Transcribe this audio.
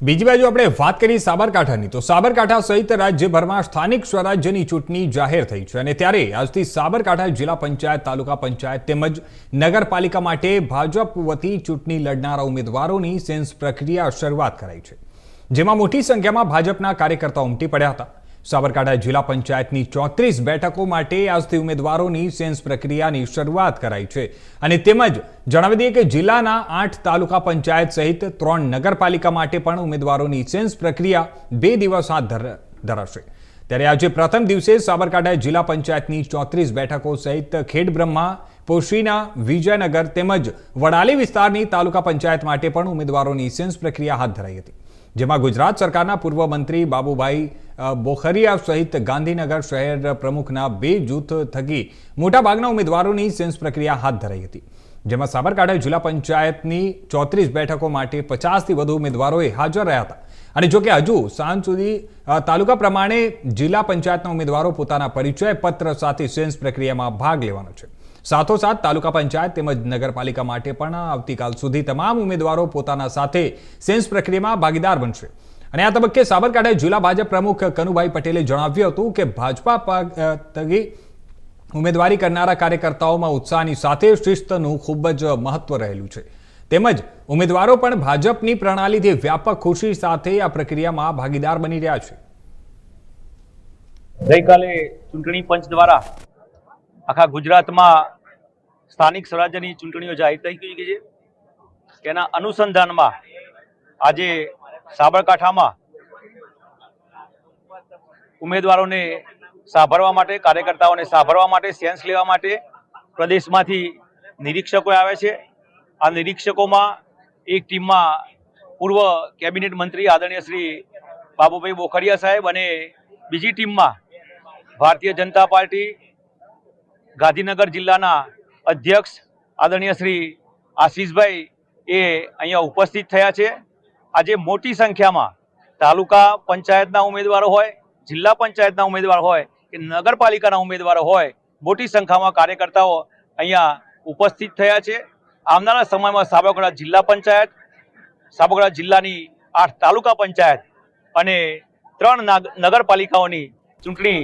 બીજી બાજુ આપણે વાત કરી સાબરકાંઠાની તો સાબરકાંઠા સહિત રાજ્યભરમાં સ્થાનિક સ્વરાજ્યની ચૂંટણી જાહેર થઈ છે અને ત્યારે આજથી સાબરકાંઠા જિલ્લા પંચાયત તાલુકા પંચાયત તેમજ નગરપાલિકા માટે ભાજપ વતી ચૂંટણી લડનારા ઉમેદવારોની સેન્સ પ્રક્રિયા શરૂઆત કરાઈ છે, જેમાં મોટી સંખ્યામાં ભાજપના કાર્યકર્તાઓ ઉમટી પડ્યા હતા। સાબરકાંઠા જિલ્લા પંચાયતની 34 બેઠકો માટે આજથી ઉમેદવારોની સેન્સ પ્રક્રિયાની શરૂઆત કરાઈ છે અને તેમજ જણાવી દઈએ કે જિલ્લાના 8 તાલુકા પંચાયત સહિત 3 નગરપાલિકા માટે પણ ઉમેદવારોની સેન્સ પ્રક્રિયા 2 દિવસ હાથ ધરાશે। ત્યારે આજે પ્રથમ દિવસે સાબરકાંઠા જિલ્લા પંચાયતની 34 બેઠકો સહિત ખેડબ્રહ્મા, પોશીના, વિજયનગર તેમજ વડાલી વિસ્તારની તાલુકા પંચાયત માટે પણ ઉમેદવારોની સેન્સ પ્રક્રિયા હાથ ધરાઈ હતી, જેમાં ગુજરાત સરકારના પૂર્વ મંત્રી બાબુભાઈ બોખરિયા સહિત ગાંધીનગર શહેર પ્રમુખના 2 જૂથ થકી મોટાભાગના ઉમેદવારોની સેન્સ પ્રક્રિયા હાથ ધરાઈ હતી, જેમાં સાબરકાંઠા જિલ્લા પંચાયતની 34 બેઠકો માટે 50થી વધુ ઉમેદવારોએ હાજર રહ્યા હતા અને જો કે હજુ સાંજ સુધી તાલુકા પ્રમાણે જિલ્લા પંચાયતના ઉમેદવારો પોતાના પરિચય પત્ર સાથે સેન્સ પ્રક્રિયામાં ભાગ લેવાનો છે। સાથોસાથ તાલુકા પંચાયત તેમજ નગરપાલિકા માટે પણ આવતીકાલ સુધી તમામ ઉમેદવારો પોતાના સાથે સેન્સ પ્રક્રિયામાં ભાગીદાર બનશે અને આ તબક્કે સાબરકાંઠા જિલ્લા ભાજપ પ્રમુખ કનુભાઈ પટેલે જણાવ્યું હતું કે ભાજપા થકી ઉમેદવારી કરનારા કાર્યકર્તાઓમાં ઉત્સાહની સાથે શિસ્તનું ખૂબ જ મહત્વ રહેલું છે, તેમજ ઉમેદવારો પણ ભાજપની પ્રણાલીથી વ્યાપક ખુશી સાથે આ પ્રક્રિયામાં ભાગીદાર બની રહ્યા છે। ગઈકાલે ચૂંટણી પંચ દ્વારા આખા ગુજરાતમાં સ્થાનિક સ્વરાજ્યની ચૂંટણીઓ જાહેર થઈ ગઈ છે, તેના અનુસંધાનમાં આજે સાબરકાંઠામાં ઉમેદવારોને સાંભળવા માટે, કાર્યકર્તાઓને સાંભળવા માટે, સેન્સ લેવા માટે પ્રદેશમાંથી નિરીક્ષકો આવે છે। આ નિરીક્ષકોમાં એક ટીમમાં પૂર્વ કેબિનેટ મંત્રી આદરણીય શ્રી બાબુભાઈ બોખરિયા સાહેબ અને બીજી ટીમમાં ભારતીય જનતા પાર્ટી ગાંધીનગર જિલ્લાના અધ્યક્ષ આદરણીય શ્રી આશીષભાઈ એ અહીંયા ઉપસ્થિત થયા છે। આજે મોટી સંખ્યામાં તાલુકા પંચાયતના ઉમેદવારો હોય, જિલ્લા પંચાયતના ઉમેદવાર હોય કે નગરપાલિકાના ઉમેદવારો હોય, મોટી સંખ્યામાં કાર્યકર્તાઓ અહીંયા ઉપસ્થિત થયા છે। આવનારા સમયમાં સાબરકાંઠા જિલ્લા પંચાયત, સાબરકાંઠા જિલ્લાની 8 તાલુકા પંચાયત અને 3 નગરપાલિકાઓની ચૂંટણી